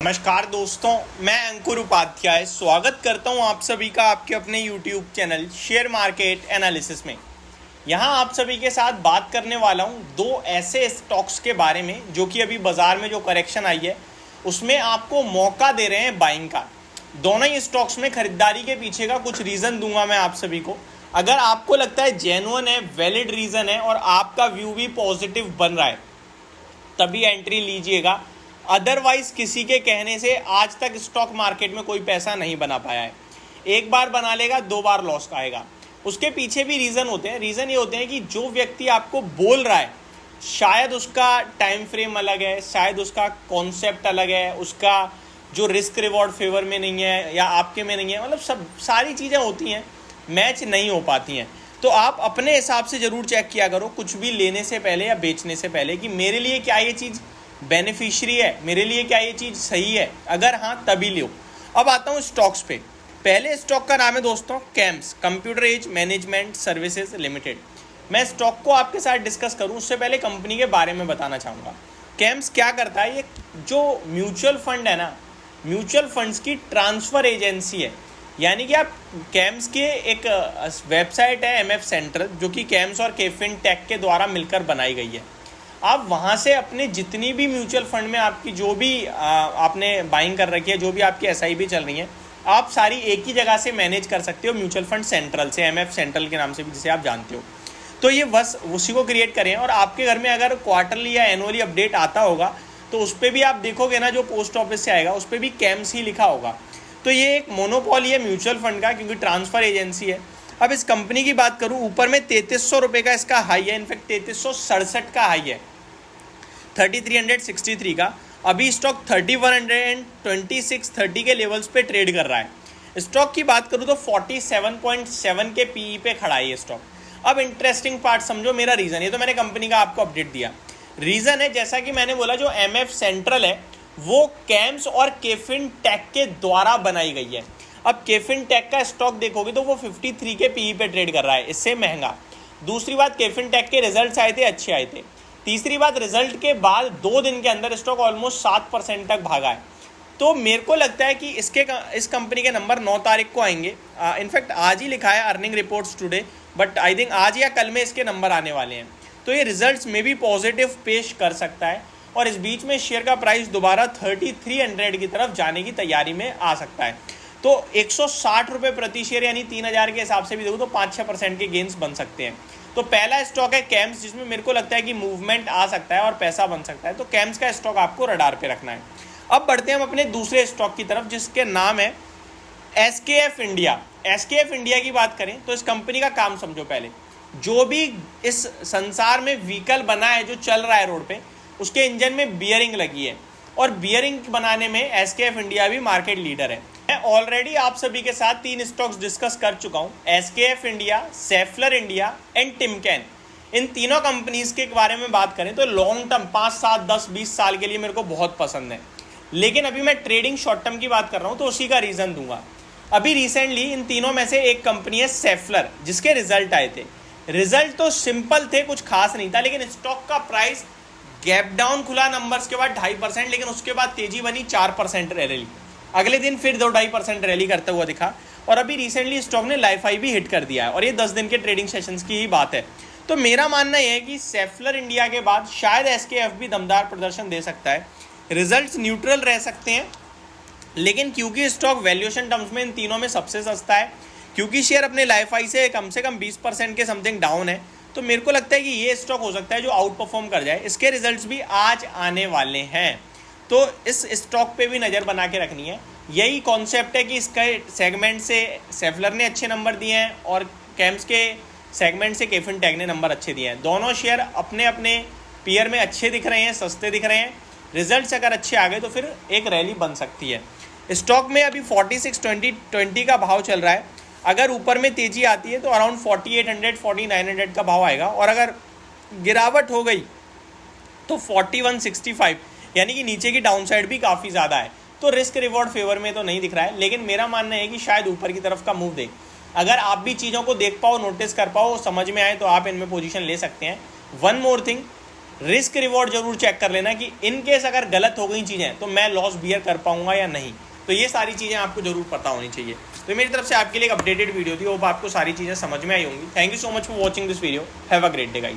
नमस्कार दोस्तों, मैं अंकुर उपाध्याय स्वागत करता हूं आप सभी का आपके अपने YouTube channel share market analysis में। यहां आप सभी के साथ बात करने वाला हूं दो ऐसे स्टॉक्स के बारे में जो कि अभी बाजार में जो करेक्शन आई है उसमें आपको मौका दे रहे हैं बाइंग का। दोनों ही स्टॉक्स में खरीदारी के पीछे का कुछ रीज़न दूंगा मैं आप सभी को। अगर आपको लगता है जेन्युइन है, वैलिड रीज़न है और आपका व्यू भी पॉजिटिव बन रहा है तभी एंट्री लीजिएगा। अदरवाइज किसी के कहने से आज तक स्टॉक मार्केट में कोई पैसा नहीं बना पाया है। एक बार बना लेगा, दो बार लॉस आएगा। उसके पीछे भी रीज़न होते हैं। रीज़न ये होते हैं कि जो व्यक्ति आपको बोल रहा है शायद उसका टाइम फ्रेम अलग है, शायद उसका कॉन्सेप्ट अलग है, उसका जो रिस्क रिवॉर्ड फेवर में नहीं है या आपके में नहीं है, मतलब सब सारी चीज़ें होती हैं, मैच नहीं हो पाती हैं। तो आप अपने हिसाब से ज़रूर चेक किया करो कुछ भी लेने से पहले या बेचने से पहले कि मेरे लिए क्या ये चीज़ बेनिफिशियरी है, मेरे लिए क्या ये चीज़ सही है। अगर हाँ तभी लो। अब आता हूँ स्टॉक्स पे। पहले स्टॉक का नाम है दोस्तों CAMS, computer age management services limited. मैं स्टॉक को आपके साथ डिस्कस करूँ उससे पहले कंपनी के बारे में बताना चाहूँगा। कैम्स क्या करता है, ये जो म्यूचुअल फंड है ना, म्यूचुअल फंड्स की ट्रांसफ़र एजेंसी है। यानी कि आप कैम्स के एक वेबसाइट है MF सेंट्रल, जो कि कैम्स और केफिन टेक के द्वारा मिलकर बनाई गई है। आप वहाँ से अपने जितनी भी म्यूचुअल फंड में आपकी जो भी आपने बाइंग कर रखी है, जो भी आपकी SIP चल रही है, आप सारी एक ही जगह से मैनेज कर सकते हो म्यूचुअल फंड सेंट्रल से, MF सेंट्रल के नाम से भी जिसे आप जानते हो। तो ये बस उसी को क्रिएट करें और आपके घर में अगर क्वार्टरली या एनुअली अपडेट आता होगा तो उस पर भी आप देखोगे ना, जो पोस्ट ऑफिस से आएगा उस पर भी कैम्स ही लिखा होगा। तो ये एक मोनोपोली है म्यूचुअल फंड का, क्योंकि ट्रांसफ़र एजेंसी है। अब इस कंपनी की बात करूं, ऊपर में 3300 रुपये का इसका हाई है, इनफैक्ट 3367 का हाई है, 3363 का। अभी स्टॉक 3126-30 के लेवल्स पे ट्रेड कर रहा है। स्टॉक की बात करूं तो 47.7 के PE पे खड़ा है ये स्टॉक। अब इंटरेस्टिंग पार्ट समझो मेरा रीज़न, ये तो मैंने कंपनी का आपको अपडेट दिया। रीज़न है जैसा कि मैंने बोला, जो MF सेंट्रल है वो कैम्स और केफिन टेक के द्वारा बनाई गई है। अब केफिन टेक का स्टॉक देखोगे तो वो 53 के PE पे ट्रेड कर रहा है, इससे महंगा। दूसरी बात, केफिन टेक के रिजल्ट्स आए थे, अच्छे आए थे। तीसरी बात, रिजल्ट के बाद 2 दिन के अंदर स्टॉक ऑलमोस्ट 7% तक भागा है। तो मेरे को लगता है कि इस कंपनी के नंबर 9 तारीख को आएंगे। इनफैक्ट आज ही लिखा है earning reports today, but I think आज या कल में इसके नंबर आने वाले हैं। तो ये रिजल्ट्स में भी पॉजिटिव पेश कर सकता है और इस बीच में शेयर का प्राइस दोबारा 3300 की तरफ जाने की तैयारी में आ सकता है। तो 160 रुपये प्रति शेयर यानी 3000 के हिसाब से भी देखो तो 5-6% के गेंस बन सकते हैं। तो पहला स्टॉक है कैम्स, जिसमें मेरे को लगता है कि मूवमेंट आ सकता है और पैसा बन सकता है। तो कैम्स का स्टॉक आपको रडार पे रखना है। अब बढ़ते हैं हम अपने दूसरे स्टॉक की तरफ, जिसके नाम है SKF इंडिया। SKF इंडिया की बात करें तो इस कंपनी का काम समझो। पहले जो भी इस संसार में व्हीकल बना है जो चल रहा है रोड पे, उसके इंजन में बियरिंग लगी है और बियरिंग बनाने में SKF इंडिया भी मार्केट लीडर है। मैं ऑलरेडी आप सभी के साथ 3 स्टॉक्स डिस्कस कर चुका हूँ, SKF India, Schaeffler India and Timken. इन तीनों कंपनीज के बारे में बात करें तो लॉन्ग टर्म 5, 7, 10, 20 साल के लिए मेरे को बहुत पसंद है। लेकिन अभी मैं ट्रेडिंग शॉर्ट टर्म की बात कर रहा हूँ तो उसी का रीज़न दूंगा। अभी रिसेंटली इन तीनों में से एक कंपनी है सेफलर, जिसके रिजल्ट आए थे। रिजल्ट तो सिंपल थे, कुछ खास नहीं था, लेकिन स्टॉक का प्राइस गैप डाउन खुला नंबर्स के बाद 2.5%, लेकिन उसके बाद तेजी बनी 4% रैली। अगले दिन फिर 2-2.5% रैली करता हुआ दिखा और अभी रिसेंटली स्टॉक ने लाइफ हाई भी हिट कर दिया है और ये 10 दिन के ट्रेडिंग सेशंस की ही बात है। तो मेरा मानना यह है कि सेफलर इंडिया के बाद शायद SKF भी दमदार प्रदर्शन दे सकता है। रिजल्ट्स न्यूट्रल रह सकते हैं, लेकिन क्योंकि स्टॉक वैल्यूएशन टर्म्स में इन तीनों में सबसे सस्ता है, क्योंकि शेयर अपने लाइफ हाई से कम 20% के समथिंग डाउन है, तो मेरे को लगता है कि ये स्टॉक हो सकता है जो आउट परफॉर्म कर जाए। इसके रिजल्ट्स भी आज आने वाले हैं, तो इस स्टॉक पे भी नज़र बना के रखनी है। यही कॉन्सेप्ट है कि इसका सेगमेंट से सेफलर ने अच्छे नंबर दिए हैं और कैम्स के सेगमेंट से केफिन टेक ने नंबर अच्छे दिए हैं। दोनों शेयर अपने अपने पीयर में अच्छे दिख रहे हैं, सस्ते दिख रहे हैं। रिजल्ट्स अगर अच्छे आ गए तो फिर एक रैली बन सकती है। स्टॉक में अभी 4620 का भाव चल रहा है। अगर ऊपर में तेज़ी आती है तो अराउंड 4800-4900 का भाव आएगा, और अगर गिरावट हो गई तो 4165, यानी कि नीचे की डाउनसाइड भी काफ़ी ज़्यादा है। तो रिस्क रिवॉर्ड फेवर में तो नहीं दिख रहा है, लेकिन मेरा मानना है कि शायद ऊपर की तरफ का मूव दे। अगर आप भी चीज़ों को देख पाओ, नोटिस कर पाओ, समझ में आए तो आप इनमें पोजीशन ले सकते हैं। One more thing, risk reward जरूर चेक कर लेना कि इन केस अगर गलत हो गई चीज़ें तो मैं लॉस बियर कर पाऊंगा या नहीं। तो ये सारी चीज़ें आपको जरूर पता होनी चाहिए। तो मेरी तरफ से आपके लिए एक अपडेटेड वीडियो थी, वो आपको सारी चीज़ें समझ में आई होंगी। Thank you so much for watching this video. Have a great day guys.